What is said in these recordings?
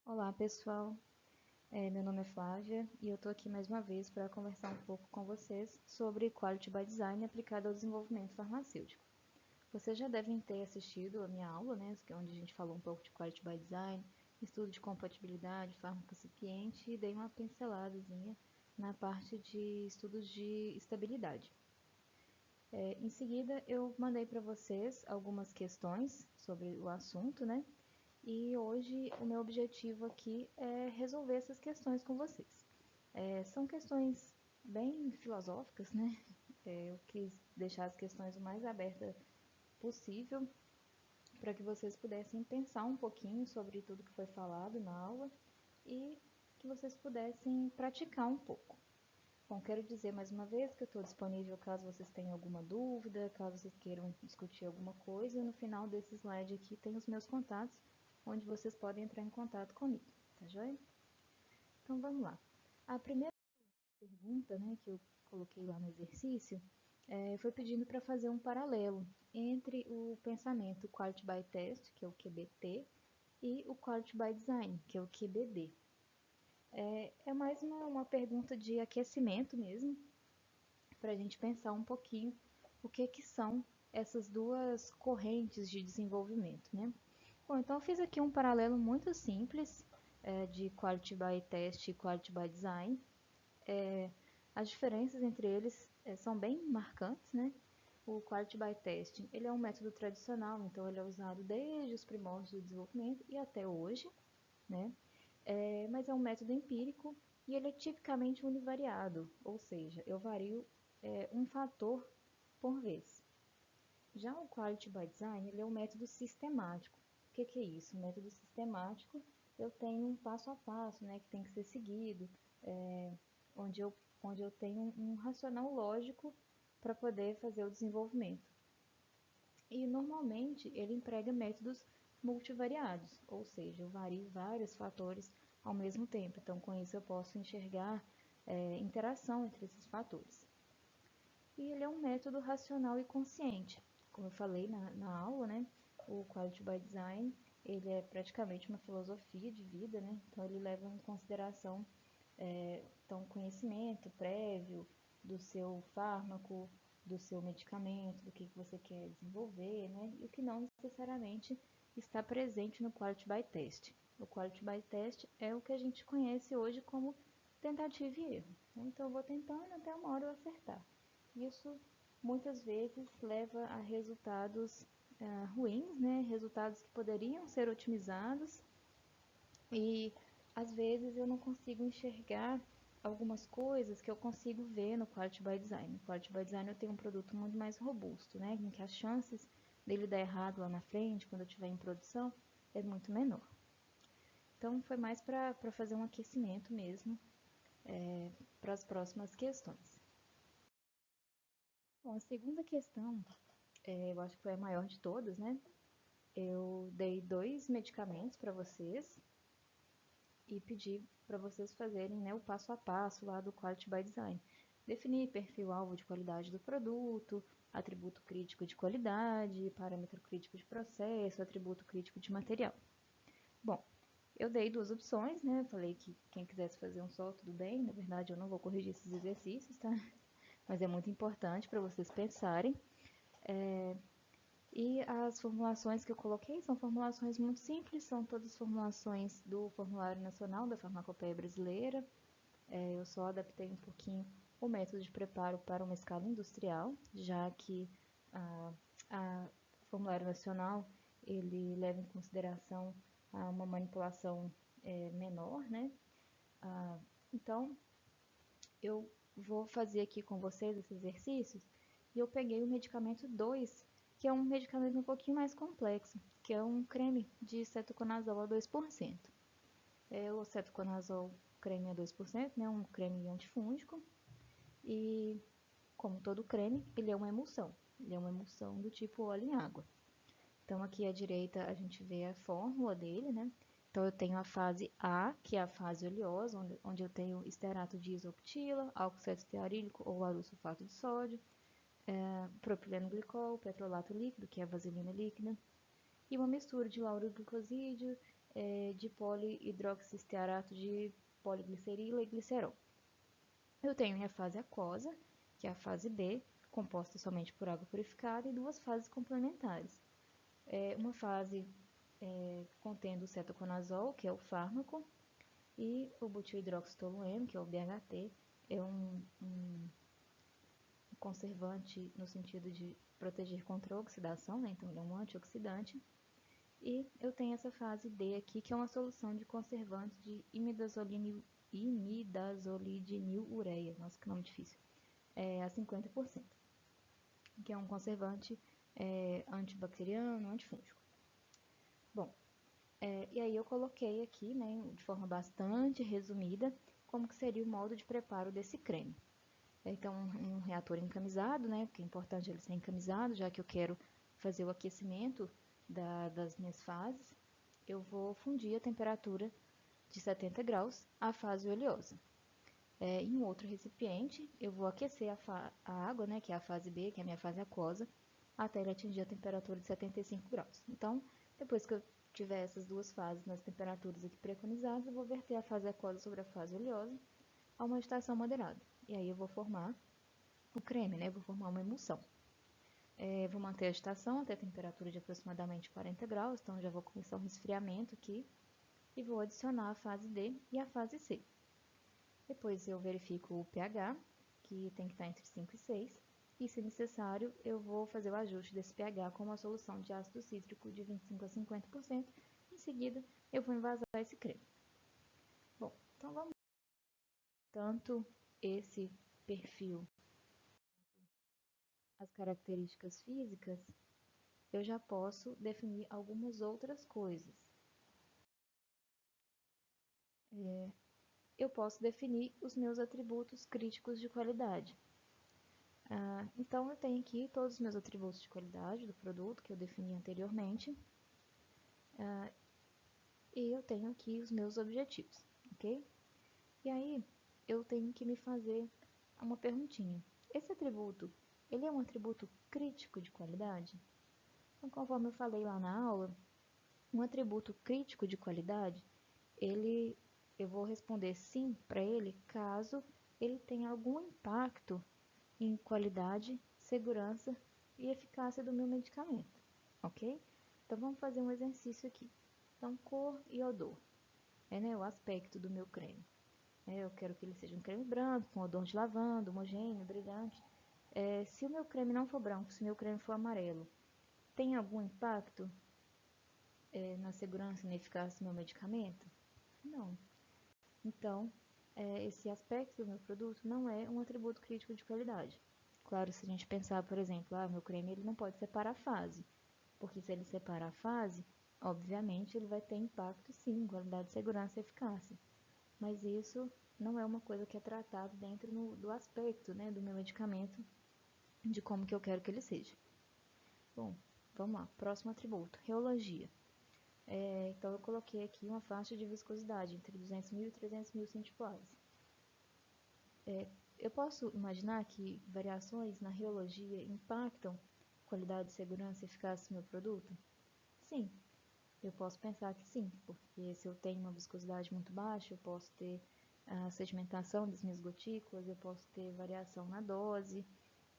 Olá, pessoal. Meu nome é Flávia e eu estou aqui mais uma vez para conversar um pouco com vocês sobre Quality by Design aplicado ao desenvolvimento farmacêutico. Vocês já devem ter assistido a minha aula, né, onde a gente falou um pouco de Quality by Design, estudo de compatibilidade, farmacocipiente e dei uma pinceladazinha na parte de estudos de estabilidade. Em seguida, eu mandei para vocês algumas questões sobre o assunto, né? E hoje o meu objetivo aqui é resolver essas questões com vocês. São questões bem filosóficas, né? Eu quis deixar as questões o mais abertas possível para que vocês pudessem pensar um pouquinho sobre tudo que foi falado na aula e que vocês pudessem praticar um pouco. Bom, quero dizer mais uma vez que eu estou disponível caso vocês tenham alguma dúvida, caso vocês queiram discutir alguma coisa. No final desse slide aqui tem os meus contatos, onde vocês podem entrar em contato comigo, tá joia? Então vamos lá. A primeira pergunta, né, que eu coloquei lá no exercício, foi pedindo para fazer um paralelo entre o pensamento Quality by Test, que é o QBT, e o Quality by Design, que é o QBD. É mais uma pergunta de aquecimento mesmo, para a gente pensar um pouquinho o que são essas duas correntes de desenvolvimento, né? Bom, então eu fiz aqui um paralelo muito simples de Quality by Test e Quality by Design. As diferenças entre eles são bem marcantes, né? O Quality by Test, ele é um método tradicional, então ele é usado desde os primórdios do desenvolvimento e até hoje, né? Mas é um método empírico e ele é tipicamente univariado, ou seja, eu vario um fator por vez. Já o Quality by Design, ele é um método sistemático. O que é isso? O método sistemático, eu tenho um passo a passo, né, que tem que ser seguido, onde, eu, onde eu tenho um racional lógico para poder fazer o desenvolvimento. E normalmente ele emprega métodos multivariados, ou seja, eu vario vários fatores ao mesmo tempo. Então, com isso eu posso enxergar interação entre esses fatores. E ele é um método racional e consciente. Como eu falei na aula, né? O Quality by Design, ele é praticamente uma filosofia de vida, né? Então ele leva em consideração então, conhecimento prévio do seu fármaco, do seu medicamento, do que você quer desenvolver, né? E o que não necessariamente está presente no Quality by Test. O Quality by Test é o que a gente conhece hoje como tentativa e erro. Então, eu vou tentando até uma hora eu acertar. Isso muitas vezes leva a resultados ruins, né? Resultados que poderiam ser otimizados e às vezes eu não consigo enxergar algumas coisas que eu consigo ver no Quality by Design. No Quality by Design eu tenho um produto muito mais robusto, né? Em que as chances dele dar errado lá na frente, quando eu estiver em produção, é muito menor. Então foi mais para fazer um aquecimento mesmo para as próximas questões. Bom, a segunda questão, eu acho que foi a maior de todas, né? Eu dei 2 medicamentos para vocês e pedi para vocês fazerem, né, o passo a passo lá do Quality by Design. Definir perfil-alvo de qualidade do produto, atributo crítico de qualidade, parâmetro crítico de processo, atributo crítico de material. Bom, eu dei 2 opções, né? Falei que quem quisesse fazer um só, tudo bem. Na verdade, eu não vou corrigir esses exercícios, tá? Mas é muito importante para vocês pensarem. E as formulações que eu coloquei são formulações muito simples, são todas formulações do Formulário Nacional da Farmacopeia Brasileira. Eu só adaptei um pouquinho o método de preparo para uma escala industrial, já que a Formulário Nacional ele leva em consideração uma manipulação menor, né? Então, eu vou fazer aqui com vocês esses exercícios e eu peguei o medicamento 2, que é um medicamento um pouquinho mais complexo, que é um creme de cetoconazol a 2%. O cetoconazol creme a 2%, né, um creme antifúngico, e como todo creme, ele é uma emulsão. Ele é uma emulsão do tipo óleo em água. Então, aqui à direita a gente vê a fórmula dele, né? Então, eu tenho a fase A, que é a fase oleosa, onde eu tenho esterato de isoptila, álcool cetoestearílico ou arosulfato de sódio, propileno glicol, petrolato líquido, que é a vaselina líquida, e uma mistura de lauroglicosídeo, de polihidroxistearato de poliglicerila e glicerol. Eu tenho minha fase aquosa, que é a fase B, composta somente por água purificada, e duas fases complementares. Uma fase contendo o cetoconazol, que é o fármaco, e o butilhidroxitolueno, que é o BHT, é um conservante no sentido de proteger contra a oxidação, né? Então ele é um antioxidante. E eu tenho essa fase D aqui, que é uma solução de conservante de imidazolidinilureia, nossa, que nome difícil, a 50%, que é um conservante antibacteriano, antifúngico. Bom, e aí eu coloquei aqui, né, de forma bastante resumida, como que seria o modo de preparo desse creme. Então, um reator encamisado, né, porque é importante ele ser encamisado, já que eu quero fazer o aquecimento das minhas fases, eu vou fundir a temperatura de 70 graus a fase oleosa. Em um outro recipiente, eu vou aquecer a água, né, que é a fase B, que é a minha fase aquosa, até ele atingir a temperatura de 75 graus. Então, depois que eu tiver essas duas fases nas temperaturas aqui preconizadas, eu vou verter a fase aquosa sobre a fase oleosa a uma agitação moderada. E aí eu vou formar o creme, né? Vou formar uma emulsão. Vou manter a agitação até a temperatura de aproximadamente 40 graus, então já vou começar um resfriamento aqui. E vou adicionar a fase D e a fase C. Depois eu verifico o pH, que tem que estar entre 5 e 6. E, se necessário, eu vou fazer o ajuste desse pH com uma solução de ácido cítrico de 25 a 50%. Em seguida, eu vou envasar esse creme. Bom, então vamos. Tanto esse perfil, as características físicas, eu já posso definir algumas outras coisas. Eu posso definir os meus atributos críticos de qualidade. Então, eu tenho aqui todos os meus atributos de qualidade do produto que eu defini anteriormente. E eu tenho aqui os meus objetivos, ok? E aí, eu tenho que me fazer uma perguntinha. Esse atributo, ele é um atributo crítico de qualidade? Então, conforme eu falei lá na aula, um atributo crítico de qualidade, eu vou responder sim para ele caso ele tenha algum impacto em qualidade, segurança e eficácia do meu medicamento, ok? Então, vamos fazer um exercício aqui. Então, cor e odor, né, o aspecto do meu creme. Eu quero que ele seja um creme branco, com odor de lavanda, homogêneo, brilhante. Se o meu creme não for branco, se o meu creme for amarelo, tem algum impacto na segurança e na eficácia do meu medicamento? Não. Então, esse aspecto do meu produto não é um atributo crítico de qualidade. Claro, se a gente pensar, por exemplo, meu creme ele não pode separar a fase, porque se ele separar a fase, obviamente ele vai ter impacto sim em qualidade, segurança e eficácia. Mas isso não é uma coisa que é tratada dentro do aspecto, né, do meu medicamento, de como que eu quero que ele seja. Bom, vamos lá. Próximo atributo, reologia. Então, eu coloquei aqui uma faixa de viscosidade entre 200.000 e 300.000 centipoares. Eu posso imaginar que variações na reologia impactam qualidade, segurança e eficácia do meu produto? Sim, eu posso pensar que sim, porque se eu tenho uma viscosidade muito baixa, eu posso ter a sedimentação das minhas gotículas, eu posso ter variação na dose,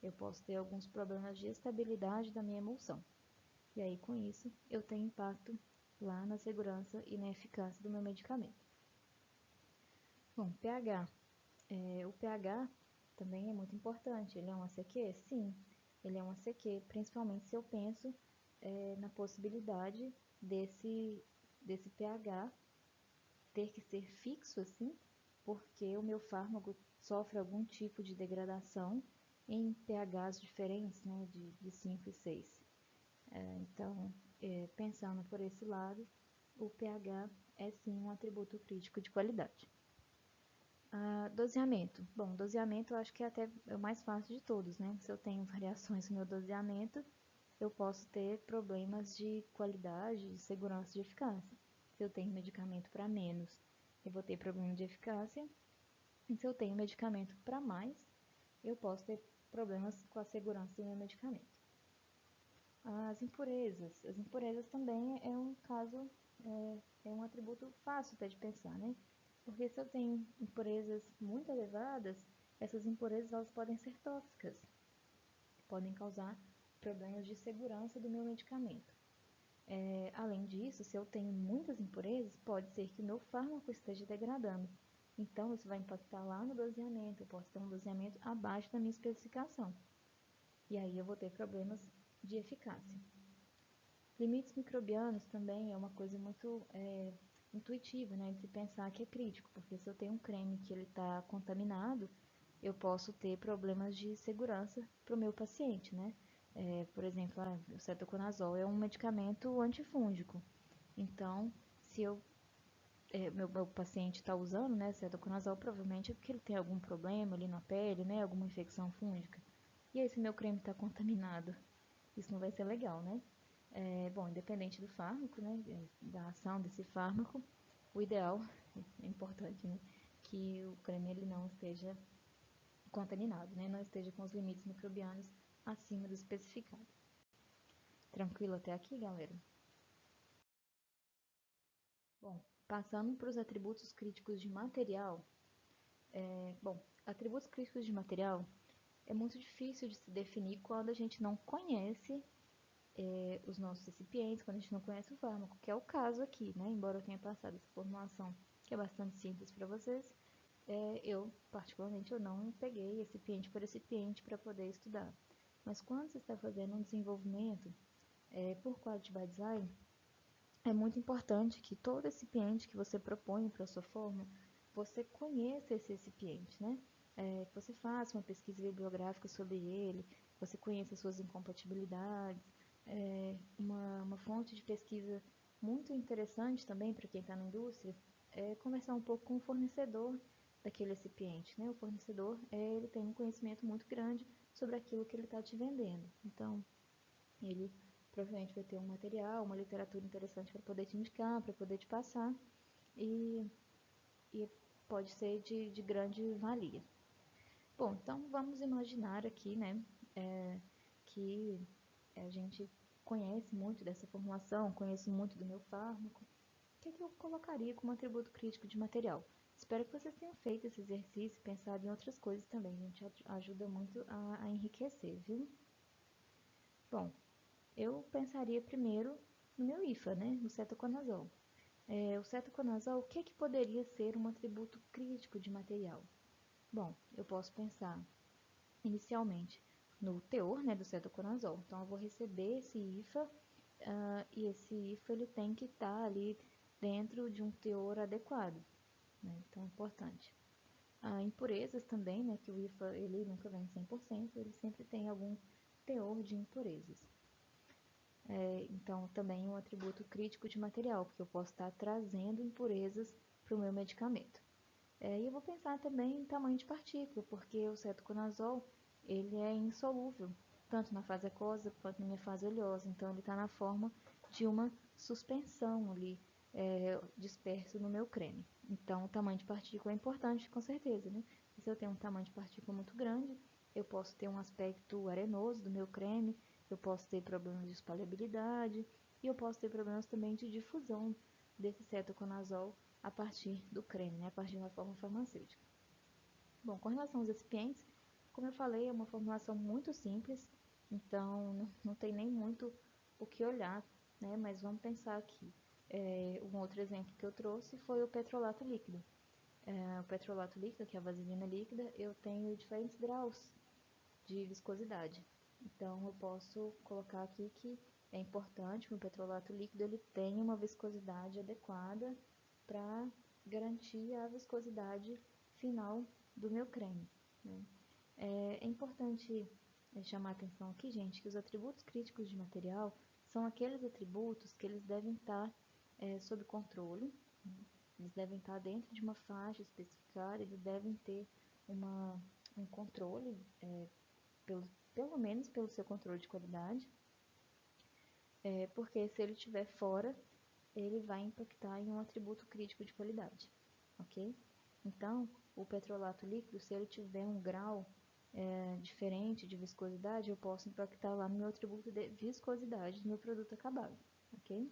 eu posso ter alguns problemas de estabilidade da minha emulsão. E aí, com isso, eu tenho impacto lá na segurança e na eficácia do meu medicamento. Bom, pH. O pH também é muito importante. Ele é um ACQ? Sim, ele é um ACQ, principalmente se eu penso na possibilidade desse pH ter que ser fixo assim, porque o meu fármaco sofre algum tipo de degradação em pHs diferentes, né, de 5 e 6. Então, pensando por esse lado, o pH é sim um atributo crítico de qualidade. Doseamento. Bom, doseamento eu acho que é até o mais fácil de todos, né? Se eu tenho variações no meu doseamento, eu posso ter problemas de qualidade, de segurança, de eficácia. Se eu tenho medicamento para menos, eu vou ter problema de eficácia. E se eu tenho medicamento para mais, eu posso ter problemas com a segurança do meu medicamento. As impurezas. As impurezas também é um caso é um atributo fácil até de pensar, né? Porque se eu tenho impurezas muito elevadas, essas impurezas elas podem ser tóxicas, podem causar problemas de segurança do meu medicamento. Além disso, se eu tenho muitas impurezas, pode ser que o meu fármaco esteja degradando. Então, isso vai impactar lá no doseamento. Eu posso ter um doseamento abaixo da minha especificação. E aí eu vou ter problemas de eficácia. Limites microbianos também é uma coisa muito intuitiva, né, de se pensar que é crítico, porque se eu tenho um creme que ele está contaminado, eu posso ter problemas de segurança para o meu paciente, né? Por exemplo, o cetoconazol é um medicamento antifúngico. Então, se meu paciente está usando, né, cetoconazol, provavelmente é porque ele tem algum problema ali na pele, né, alguma infecção fúngica. E aí, se meu creme está contaminado, isso não vai ser legal, né? Bom, independente do fármaco, né, da ação desse fármaco, o ideal, é importante, né, que o creme ele não esteja contaminado, né, não esteja com os limites microbianos acima do especificado. Tranquilo até aqui, galera? Bom, passando para os atributos críticos de material. Atributos críticos de material é muito difícil de se definir quando a gente não conhece os nossos recipientes, quando a gente não conhece o fármaco, que é o caso aqui, né? Embora eu tenha passado essa formulação, que é bastante simples para vocês, eu, particularmente, eu não peguei recipiente por recipiente para poder estudar. Mas quando você está fazendo um desenvolvimento por Quality by Design, é muito importante que todo recipiente que você propõe para a sua forma, você conheça esse recipiente, né? Que você faça uma pesquisa bibliográfica sobre ele, que você conheça suas incompatibilidades. Uma fonte de pesquisa muito interessante também para quem está na indústria é conversar um pouco com o fornecedor daquele recipiente, né? O fornecedor ele tem um conhecimento muito grande sobre aquilo que ele está te vendendo. Então, ele provavelmente vai ter um material, uma literatura interessante para poder te indicar, para poder te passar, e, e pode ser de grande valia. Bom, então vamos imaginar aqui, né, que a gente conhece muito dessa formulação, conheço muito do meu fármaco. O que eu colocaria como atributo crítico de material? Espero que vocês tenham feito esse exercício e pensado em outras coisas também. A gente ajuda muito a enriquecer, viu? Bom, eu pensaria primeiro no meu IFA, né, no cetoconazol. O cetoconazol, o que poderia ser um atributo crítico de material? Bom, eu posso pensar inicialmente no teor, né, do cetoconazol. Então, eu vou receber esse IFA e esse IFA ele tem que estar ali dentro de um teor adequado, né? Então, é importante. Impurezas também, né, que o IFA ele nunca vem 100%, ele sempre tem algum teor de impurezas. Então, também um atributo crítico de material, porque eu posso estar trazendo impurezas para o meu medicamento. E eu vou pensar também em tamanho de partícula, porque o cetoconazol ele é insolúvel, tanto na fase aquosa quanto na minha fase oleosa. Então, ele está na forma de uma suspensão ali, disperso no meu creme. Então, o tamanho de partícula é importante, com certeza, né? E se eu tenho um tamanho de partícula muito grande, eu posso ter um aspecto arenoso do meu creme, eu posso ter problemas de espalhabilidade e eu posso ter problemas também de difusão desse cetoconazol a partir do creme, né, a partir da forma farmacêutica. Bom, com relação aos recipientes, como eu falei, é uma formulação muito simples, então não tem nem muito o que olhar, né, mas vamos pensar aqui. Um outro exemplo que eu trouxe foi o petrolato líquido. O petrolato líquido, que é a vaselina líquida, eu tenho diferentes graus de viscosidade. Então, eu posso colocar aqui que é importante que o petrolato líquido ele tenha uma viscosidade adequada para garantir a viscosidade final do meu creme, né? É importante chamar a atenção aqui, gente, que os atributos críticos de material são aqueles atributos que eles devem estar sob controle, né? Eles devem estar dentro de uma faixa especificada, eles devem ter um controle pelo menos pelo seu controle de qualidade, porque se ele estiver fora, ele vai impactar em um atributo crítico de qualidade, ok? Então, o petrolato líquido, se ele tiver um grau diferente de viscosidade, eu posso impactar lá no meu atributo de viscosidade do meu produto acabado, ok?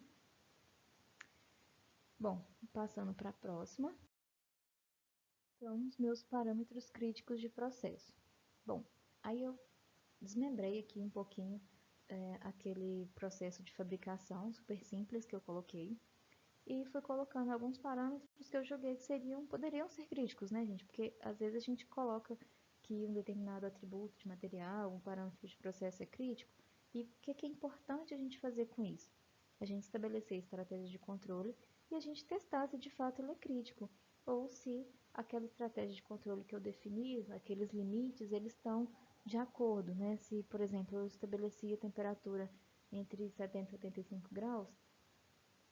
Bom, passando para a próxima, são os meus parâmetros críticos de processo. Bom, aí eu desmembrei aqui um pouquinho aquele processo de fabricação super simples que eu coloquei e fui colocando alguns parâmetros que eu joguei que poderiam ser críticos, né, gente? Porque às vezes a gente coloca que um determinado atributo de material, um parâmetro de processo é crítico, e o que é importante a gente fazer com isso? A gente estabelecer estratégias de controle e a gente testar se de fato ele é crítico, ou se aquela estratégia de controle que eu defini, aqueles limites, eles estão de acordo, né? Se, por exemplo, eu estabeleci a temperatura entre 70 e 75 graus,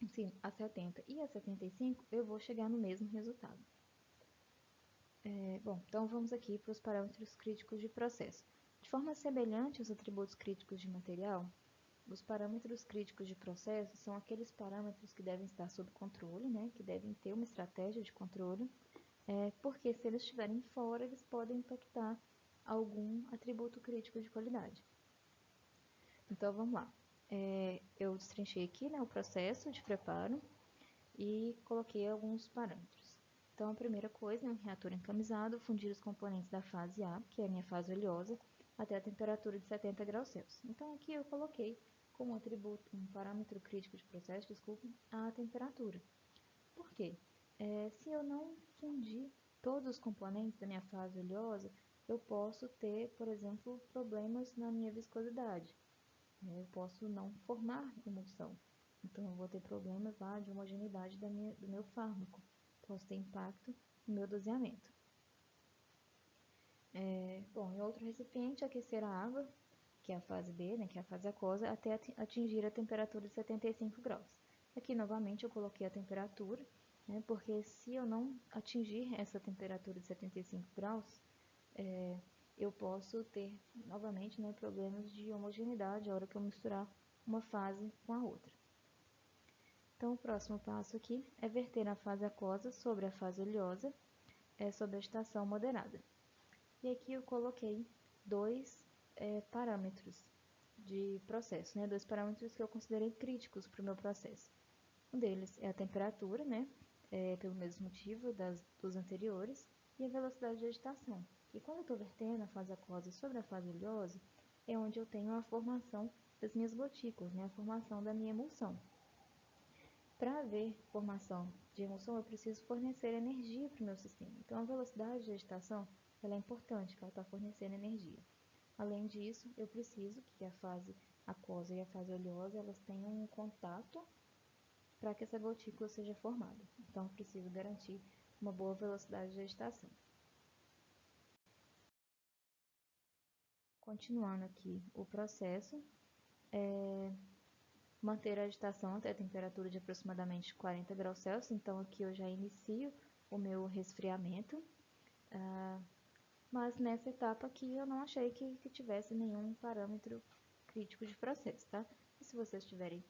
sim, a 70 e a 75, eu vou chegar no mesmo resultado. Bom, então vamos aqui para os parâmetros críticos de processo. De forma semelhante aos atributos críticos de material, os parâmetros críticos de processo são aqueles parâmetros que devem estar sob controle, né, que devem ter uma estratégia de controle, porque se eles estiverem fora, eles podem impactar algum atributo crítico de qualidade. Então vamos lá. Eu destrinchei aqui, né, o processo de preparo e coloquei alguns parâmetros. Então, a primeira coisa é um reator encamisado, fundir os componentes da fase A, que é a minha fase oleosa, até a temperatura de 70 graus Celsius. Então, aqui eu coloquei como atributo, um parâmetro crítico de processo, desculpe, a temperatura. Por quê? Se eu não fundir todos os componentes da minha fase oleosa, eu posso ter, por exemplo, problemas na minha viscosidade. Eu posso não formar emulsão. Então, eu vou ter problemas lá de homogeneidade do meu fármaco. Posso ter impacto no meu doseamento. Bom, em outro recipiente, aquecer a água, que é a fase B, né, que é a fase aquosa, até atingir a temperatura de 75 graus. Aqui, novamente, eu coloquei a temperatura, né, porque se eu não atingir essa temperatura de 75 graus, eu posso ter, novamente, né, problemas de homogeneidade a hora que eu misturar uma fase com a outra. Então, o próximo passo aqui é verter a fase aquosa sobre a fase oleosa, sob a agitação moderada. E aqui eu coloquei dois parâmetros de processo, né? Dois parâmetros que eu considerei críticos para o meu processo. Um deles é a temperatura, né? Pelo mesmo motivo dos anteriores, e a velocidade de agitação. E quando eu estou vertendo a fase aquosa sobre a fase oleosa, é onde eu tenho a formação das minhas gotículas, né? A formação da minha emulsão. Para haver formação de emulsão, eu preciso fornecer energia para o meu sistema. Então, a velocidade de agitação ela é importante, que ela está fornecendo energia. Além disso, eu preciso que a fase aquosa e a fase oleosa elas tenham um contato para que essa gotícula seja formada. Então, eu preciso garantir uma boa velocidade de agitação. Continuando aqui o processo, manter a agitação até a temperatura de aproximadamente 40 graus Celsius. Então, aqui eu já inicio o meu resfriamento. Mas nessa etapa aqui eu não achei que tivesse nenhum parâmetro crítico de processo, tá? E se vocês tiverem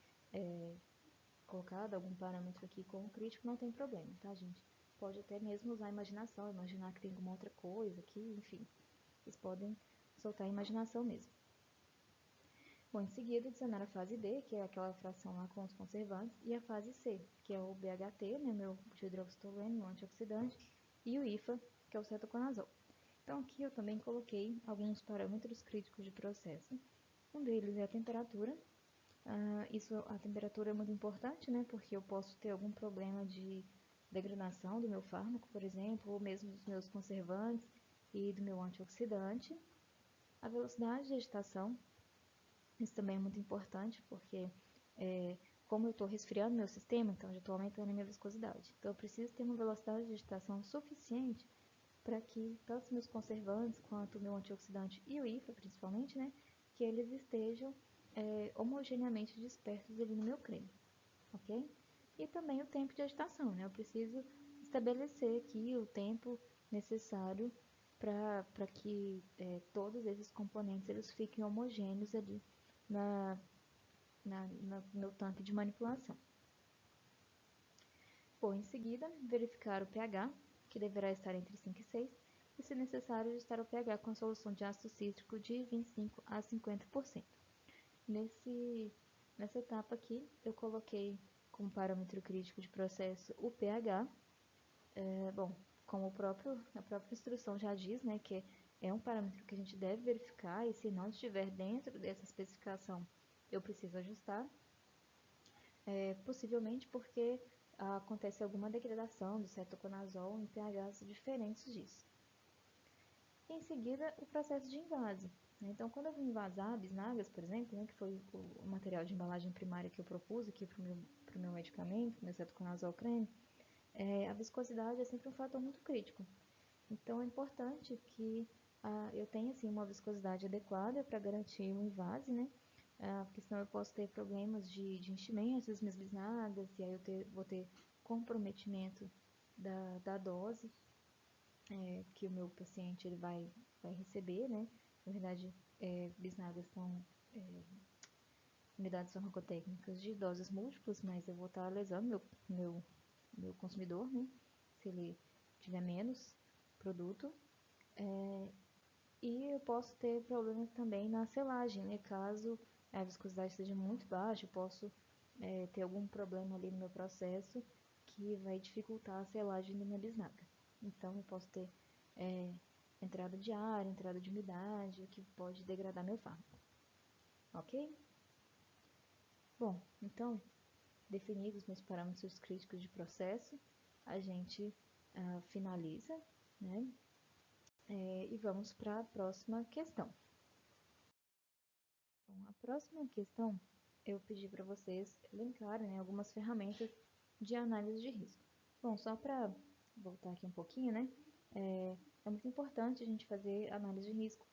colocado algum parâmetro aqui como crítico, não tem problema, tá, gente? Pode até mesmo usar a imaginação, imaginar que tem alguma outra coisa aqui, enfim. Vocês podem soltar a imaginação mesmo. Bom, em seguida, adicionar a fase D, que é aquela fração lá com os conservantes, e a fase C, que é o BHT, né, meu dihidroxitolueno, meu antioxidante, e o IFA, que é o cetoconazol. Então, aqui eu também coloquei alguns parâmetros críticos de processo. Um deles é a temperatura. A temperatura é muito importante, né? Porque eu posso ter algum problema de degradação do meu fármaco, por exemplo, ou mesmo dos meus conservantes e do meu antioxidante. A velocidade de agitação, isso também é muito importante, porque como eu estou resfriando meu sistema, então eu já estou aumentando a minha viscosidade. Então, eu preciso ter uma velocidade de agitação suficiente para que tanto os meus conservantes quanto o meu antioxidante e o IFA, principalmente, né, que eles estejam homogeneamente dispersos ali no meu creme, ok? E também o tempo de agitação, né? Eu preciso estabelecer aqui o tempo necessário para que todos esses componentes eles fiquem homogêneos ali no meu tanque de manipulação. Bom, em seguida, verificar o pH, que deverá estar entre 5 e 6, e, se necessário, ajustar o pH com a solução de ácido cítrico de 25 a 50%. Nessa etapa aqui, eu coloquei como parâmetro crítico de processo o pH. Bom, como a própria instrução já diz, né, que é um parâmetro que a gente deve verificar e se não estiver dentro dessa especificação, eu preciso ajustar. Possivelmente porque acontece alguma degradação do cetoconazol em pHs diferentes disso. E em seguida, o processo de invase. Então, quando eu vou envasar bisnagas, por exemplo, né, que foi o material de embalagem primária que eu propus aqui para o meu medicamento, meu cetoconazol creme, a viscosidade é sempre um fator muito crítico. Então, é importante que eu tenha assim, uma viscosidade adequada para garantir o invase, né? Porque senão eu posso ter problemas de enchimento das minhas bisnagas, e aí eu vou ter comprometimento da dose que o meu paciente ele vai receber, né? Na verdade, bisnagas são unidades farmacotécnicas de doses múltiplas, mas eu vou estar lesando meu consumidor, né? Se ele tiver menos produto. E eu posso ter problemas também na selagem, né? Caso a viscosidade seja muito baixa, eu posso ter algum problema ali no meu processo que vai dificultar a selagem da minha bisnaga. Então, eu posso ter entrada de ar, entrada de umidade, o que pode degradar meu fármaco. Ok? Bom, então, definidos meus parâmetros críticos de processo, a gente finaliza, né? E vamos para a próxima questão. Bom, a próxima questão, eu pedi para vocês elencarem, né, algumas ferramentas de análise de risco. Bom, só para voltar aqui um pouquinho, né, é muito importante a gente fazer análise de risco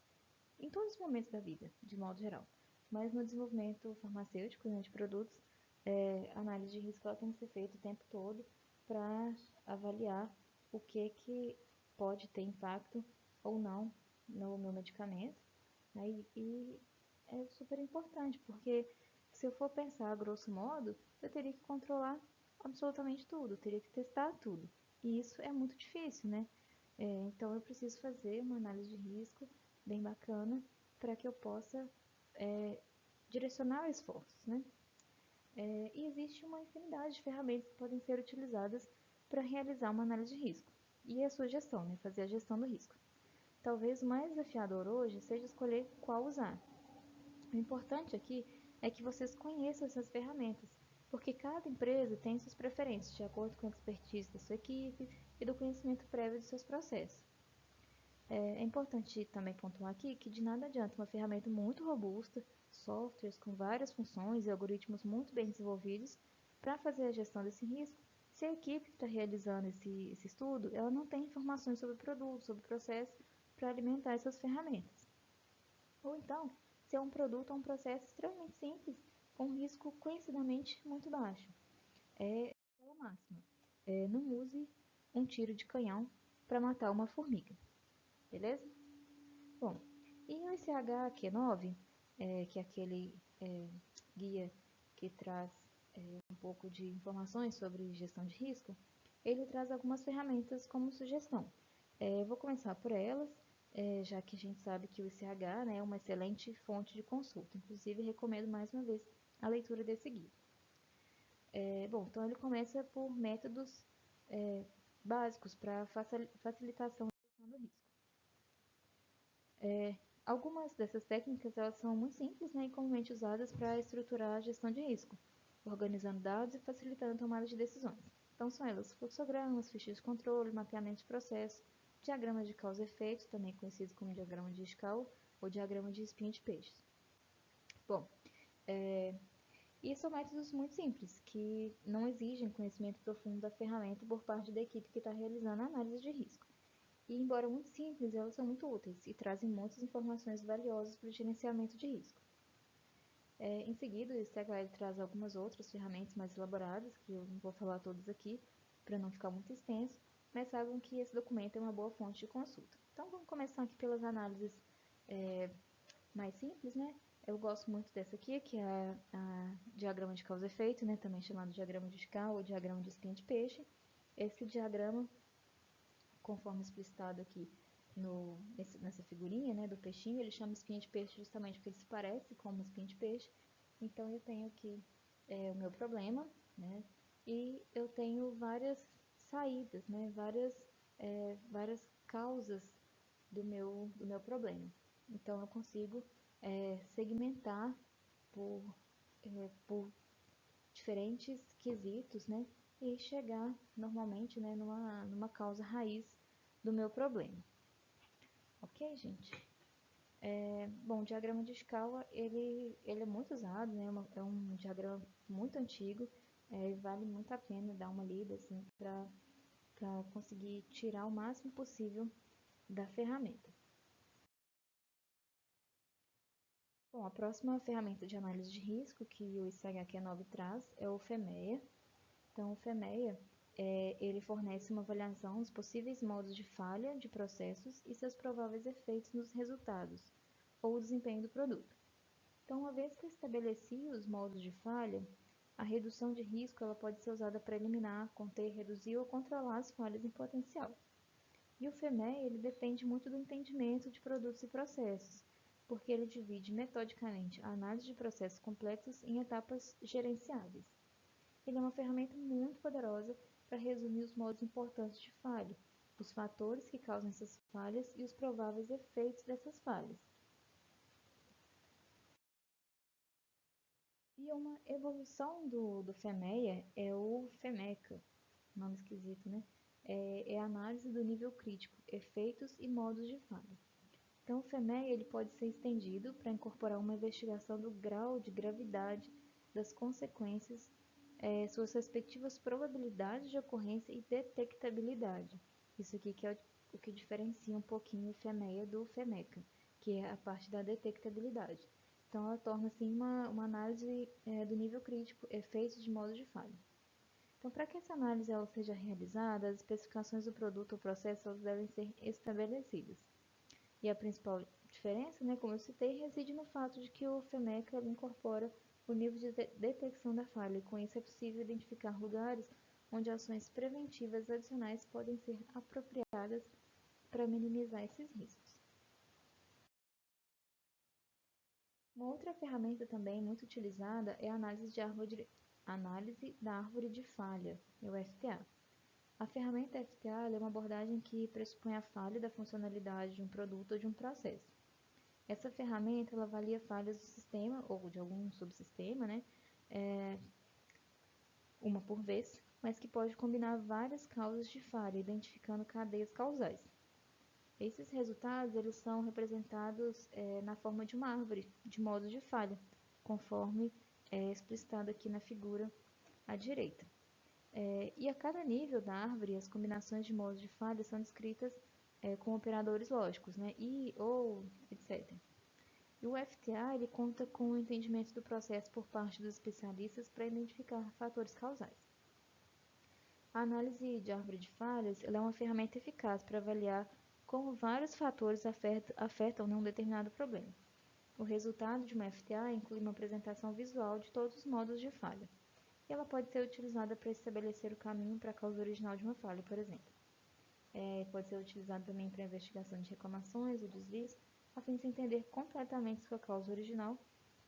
em todos os momentos da vida, de modo geral. Mas no desenvolvimento farmacêutico, né, de produtos, a análise de risco ela tem que ser feita o tempo todo para avaliar o que pode ter impacto ou não no meu medicamento. Né, e é super importante, porque se eu for pensar a grosso modo, eu teria que controlar absolutamente tudo, eu teria que testar tudo. E isso é muito difícil, né? Então eu preciso fazer uma análise de risco bem bacana para que eu possa direcionar esforços, né? E existe uma infinidade de ferramentas que podem ser utilizadas para realizar uma análise de risco. E a sua gestão, né? Fazer a gestão do risco. Talvez o mais desafiador hoje seja escolher qual usar. O importante aqui é que vocês conheçam essas ferramentas, porque cada empresa tem suas preferências de acordo com a expertise da sua equipe e do conhecimento prévio dos seus processos. É importante também pontuar aqui que de nada adianta uma ferramenta muito robusta, softwares com várias funções e algoritmos muito bem desenvolvidos para fazer a gestão desse risco, se a equipe que está realizando esse estudo ela não tem informações sobre o produto, sobre o processo, para alimentar essas ferramentas. Ou então, se é um produto ou um processo extremamente simples, com risco conhecidamente muito baixo. É a máxima. Não use um tiro de canhão para matar uma formiga. Beleza? Bom, e o ICH-Q9, que é aquele guia que traz um pouco de informações sobre gestão de risco, ele traz algumas ferramentas como sugestão. Vou começar por elas, já que a gente sabe que o ICH, né, é uma excelente fonte de consulta. Inclusive, recomendo mais uma vez a leitura desse guia. Bom, então ele começa por métodos básicos para facilitação da gestão do risco. Algumas dessas técnicas elas são muito simples, né, e comumente usadas para estruturar a gestão de risco, organizando dados e facilitando a tomada de decisões. Então são elas fluxogramas, fichas de controle, mapeamento de processo, diagramas de causa e efeito, também conhecido como diagrama de Scal ou diagrama de espinha de peixes. Bom, e são métodos muito simples, que não exigem conhecimento profundo da ferramenta por parte da equipe que está realizando a análise de risco. E, embora muito simples, elas são muito úteis e trazem muitas informações valiosas para o gerenciamento de risco. Em seguida, o ICH traz algumas outras ferramentas mais elaboradas, que eu não vou falar todas aqui, para não ficar muito extenso, mas saibam que esse documento é uma boa fonte de consulta. Então, vamos começar aqui pelas análises mais simples, né? Eu gosto muito dessa aqui, que é a diagrama de causa e efeito, né? Também chamado diagrama de Scal ou diagrama de espinha de peixe. Esse diagrama, conforme explicitado aqui nessa figurinha, né, do peixinho, ele chama espinha de peixe justamente porque ele se parece com uma espinha de peixe. Então, eu tenho aqui o meu problema, né, e eu tenho várias saídas, né? Várias causas do meu problema. Então, eu consigo segmentar por, por diferentes quesitos, né? E chegar normalmente, né, numa causa raiz do meu problema. Ok, gente? Bom, o diagrama de escala, ele é muito usado, né? É um diagrama muito antigo, vale muito a pena dar uma lida, assim, para conseguir tirar o máximo possível da ferramenta. Bom, a próxima ferramenta de análise de risco que o ICHQ9 traz é o FEMEA. Então, o FEMEA, ele fornece uma avaliação dos possíveis modos de falha de processos e seus prováveis efeitos nos resultados ou o desempenho do produto. Então, uma vez que eu estabeleci os modos de falha, a redução de risco ela pode ser usada para eliminar, conter, reduzir ou controlar as falhas em potencial. E o FEMEA ele depende muito do entendimento de produtos e processos, porque ele divide metodicamente a análise de processos complexos em etapas gerenciáveis. Ele é uma ferramenta muito poderosa para resumir os modos importantes de falha, os fatores que causam essas falhas e os prováveis efeitos dessas falhas. E uma evolução do FEMEA é o FEMECA, nome esquisito, né? É a análise do nível crítico, efeitos e modos de falha. Então, o FEMEA ele pode ser estendido para incorporar uma investigação do grau de gravidade das consequências, suas respectivas probabilidades de ocorrência e detectabilidade. Isso aqui que é o que diferencia um pouquinho o FEMEA do FEMECA, que é a parte da detectabilidade. Então, ela torna assim uma análise do nível crítico, efeitos de modo de falha. Então, para que essa análise ela seja realizada, as especificações do produto ou processo elas devem ser estabelecidas. E a principal diferença, né, como eu citei, reside no fato de que o FEMECA incorpora o nível de detecção da falha, e com isso é possível identificar lugares onde ações preventivas adicionais podem ser apropriadas para minimizar esses riscos. Uma outra ferramenta também muito utilizada é a análise da árvore de falha, o FTA. A ferramenta FTA é uma abordagem que pressupõe a falha da funcionalidade de um produto ou de um processo. Essa ferramenta ela avalia falhas do sistema ou de algum subsistema, né? Uma por vez, mas que pode combinar várias causas de falha, identificando cadeias causais. Esses resultados eles são representados na forma de uma árvore de modos de falha, conforme é explicitado aqui na figura à direita. E a cada nível da árvore, as combinações de modos de falha são descritas com operadores lógicos, né? E, ou, etc. E o FTA ele conta com o entendimento do processo por parte dos especialistas para identificar fatores causais. A análise de árvore de falhas é uma ferramenta eficaz para avaliar como vários fatores afetam um determinado problema. O resultado de uma FTA inclui uma apresentação visual de todos os modos de falha. E ela pode ser utilizada para estabelecer o caminho para a causa original de uma falha, por exemplo. Pode ser utilizada também para investigação de reclamações ou desvios, a fim de se entender completamente sua causa original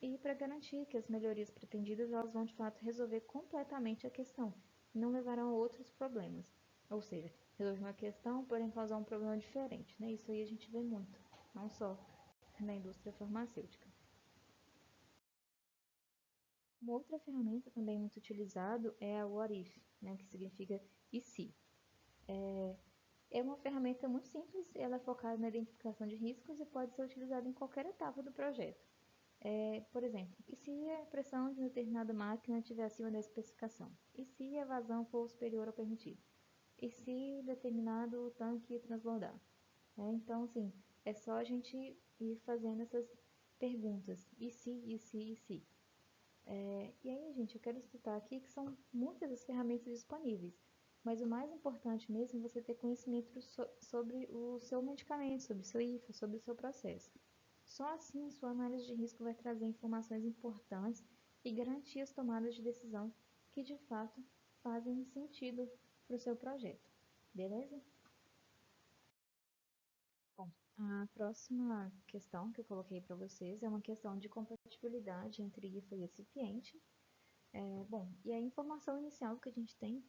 e para garantir que as melhorias pretendidas elas vão de fato resolver completamente a questão e não levarão a outros problemas. Ou seja, resolver uma questão, porém causar um problema diferente. Né? Isso aí a gente vê muito, não só na indústria farmacêutica. Uma outra ferramenta também muito utilizada é a What If, né, que significa e se. É uma ferramenta muito simples, ela é focada na identificação de riscos e pode ser utilizada em qualquer etapa do projeto. Por exemplo, e se a pressão de uma determinada máquina estiver acima da especificação? E se a vazão for superior ao permitido? E se determinado tanque transbordar? Então, assim, é só a gente ir fazendo essas perguntas. E se, e se, e se? E aí, gente, eu quero citar aqui que são muitas as ferramentas disponíveis, mas o mais importante mesmo é você ter conhecimento sobre o seu medicamento, sobre o seu IFA, sobre o seu processo. Só assim sua análise de risco vai trazer informações importantes e garantir as tomadas de decisão que de fato fazem sentido para o seu projeto. Beleza? Bom, a próxima questão que eu coloquei para vocês é uma questão de compatibilidade entre IFA e recipiente. Bom, e a informação inicial que a gente tem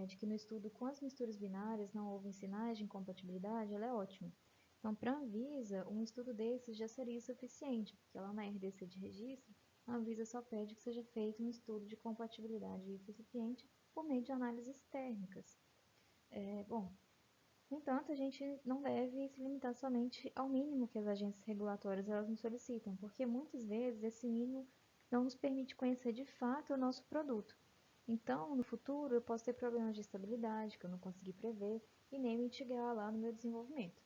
de que no estudo com as misturas binárias não houve sinais de incompatibilidade, ela é ótima. Então, para a Anvisa, um estudo desses já seria suficiente, porque lá na RDC de registro, a Anvisa só pede que seja feito um estudo de compatibilidade desse recipiente por meio de análises térmicas. Bom, no entanto, a gente não deve se limitar somente ao mínimo que as agências regulatórias elas nos solicitam, porque muitas vezes esse mínimo não nos permite conhecer de fato o nosso produto. Então, no futuro, eu posso ter problemas de estabilidade que eu não consegui prever e nem mitigar lá no meu desenvolvimento.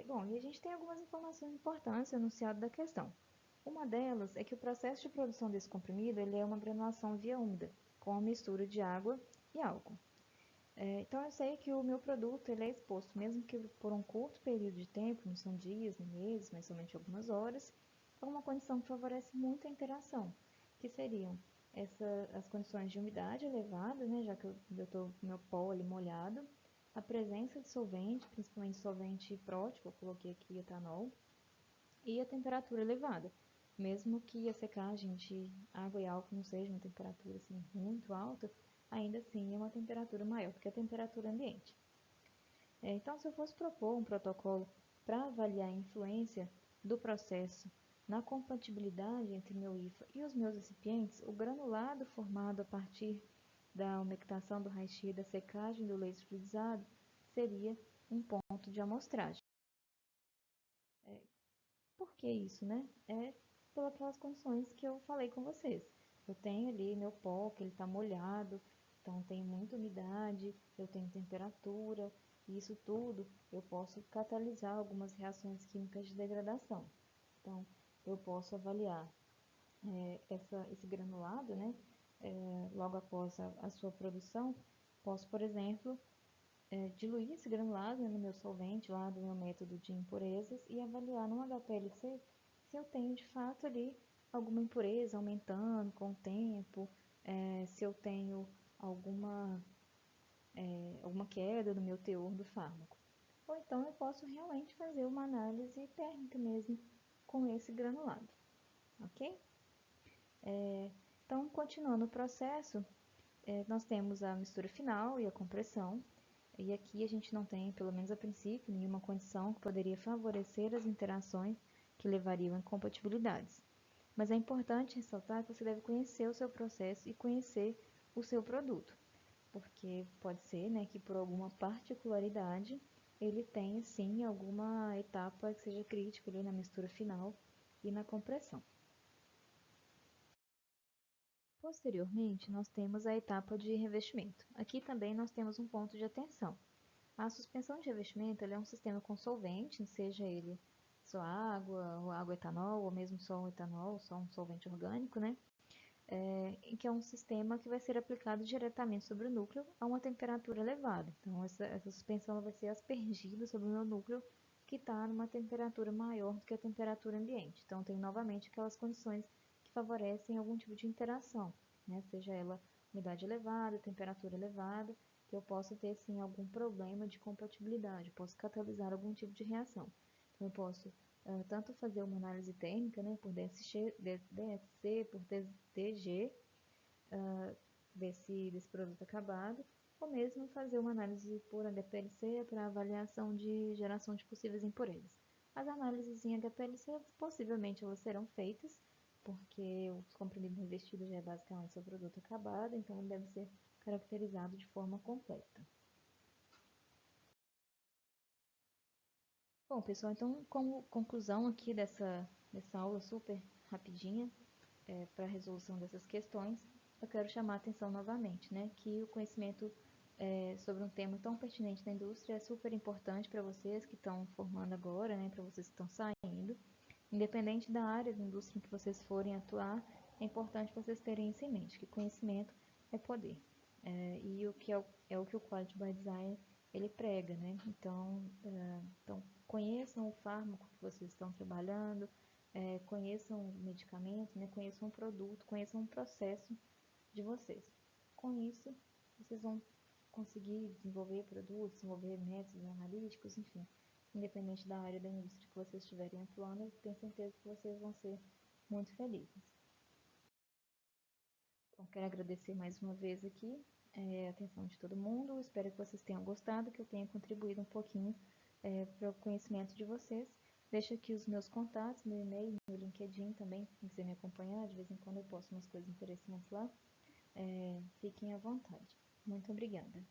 Bom, e a gente tem algumas informações importantes enunciadas da questão. Uma delas é que o processo de produção desse comprimido ele é uma granulação via úmida, com a mistura de água e álcool. Então, eu sei que o meu produto ele é exposto, mesmo que por um curto período de tempo, não são dias nem meses, mas somente algumas horas, a uma condição que favorece muito a interação, que seriam as condições de umidade elevada, né, já que eu estou com meu pó ali molhado, a presença de solvente, principalmente solvente prótico, eu coloquei aqui etanol, e a temperatura elevada. Mesmo que a secagem de água e álcool não seja uma temperatura assim, muito alta, ainda assim é uma temperatura maior do que a temperatura ambiente. Então, se eu fosse propor um protocolo para avaliar a influência do processo na compatibilidade entre meu IFA e os meus recipientes, o granulado formado a partir da umectação do raio-x e da secagem do leite fluidizado seria um ponto de amostragem. Por que isso, né? É pelas condições que eu falei com vocês. Eu tenho ali meu pó, que ele está molhado, então tem muita umidade, eu tenho temperatura, e isso tudo eu posso catalisar algumas reações químicas de degradação. Então, eu posso avaliar esse granulado, né? Logo após a sua produção, posso, por exemplo, diluir esse granulado no meu solvente lá do meu método de impurezas e avaliar no HPLC se eu tenho de fato ali alguma impureza aumentando com o tempo, se eu tenho alguma, alguma queda no meu teor do fármaco. Ou então eu posso realmente fazer uma análise térmica mesmo com esse granulado, ok? Então, continuando o processo, nós temos a mistura final e a compressão. E aqui a gente não tem, pelo menos a princípio, nenhuma condição que poderia favorecer as interações que levariam a incompatibilidades. Mas é importante ressaltar que você deve conhecer o seu processo e conhecer o seu produto, porque pode ser, né, que por alguma particularidade ele tenha sim alguma etapa que seja crítica ali na mistura final e na compressão. Posteriormente, nós temos a etapa de revestimento. Aqui também nós temos um ponto de atenção. A suspensão de revestimento é um sistema com solvente, seja ele só água, ou água etanol, ou mesmo só um etanol, só um solvente orgânico, né? Que é um sistema que vai ser aplicado diretamente sobre o núcleo a uma temperatura elevada. Então, essa suspensão vai ser aspergida sobre o meu núcleo que está numa temperatura maior do que a temperatura ambiente. Então, tem novamente aquelas condições que favorecem algum tipo de interação, né? Seja ela umidade elevada, temperatura elevada, que eu posso ter sim algum problema de compatibilidade, posso catalisar algum tipo de reação. Então, eu posso tanto fazer uma análise térmica, né, por DSC, por TG, desse produto acabado, ou mesmo fazer uma análise por HPLC para avaliação de geração de possíveis impurezas. As análises em HPLC possivelmente elas serão feitas, porque o comprimido revestido já é basicamente seu produto acabado, então ele deve ser caracterizado de forma completa. Bom, pessoal, então como conclusão aqui dessa aula super rapidinha, para a resolução dessas questões, eu quero chamar a atenção novamente, né, que o conhecimento sobre um tema tão pertinente da indústria é super importante para vocês que estão formando agora, né, para vocês que estão saindo. Independente da área da indústria em que vocês forem atuar, é importante vocês terem isso em mente, que conhecimento é poder. E o que é o que o Quality by Design ele prega, né? Então conheçam o fármaco que vocês estão trabalhando, conheçam o medicamento, né? Conheçam o produto, conheçam o processo de vocês. Com isso, vocês vão conseguir desenvolver produtos, desenvolver métodos analíticos, enfim, independente da área da indústria que vocês estiverem atuando, eu tenho certeza que vocês vão ser muito felizes. Bom, quero agradecer mais uma vez aqui a atenção de todo mundo. Espero que vocês tenham gostado, que eu tenha contribuído um pouquinho para o conhecimento de vocês. Deixo aqui os meus contatos, meu e-mail, meu LinkedIn também, se quiser me acompanhar. De vez em quando eu posto umas coisas interessantes lá. Fiquem à vontade. Muito obrigada.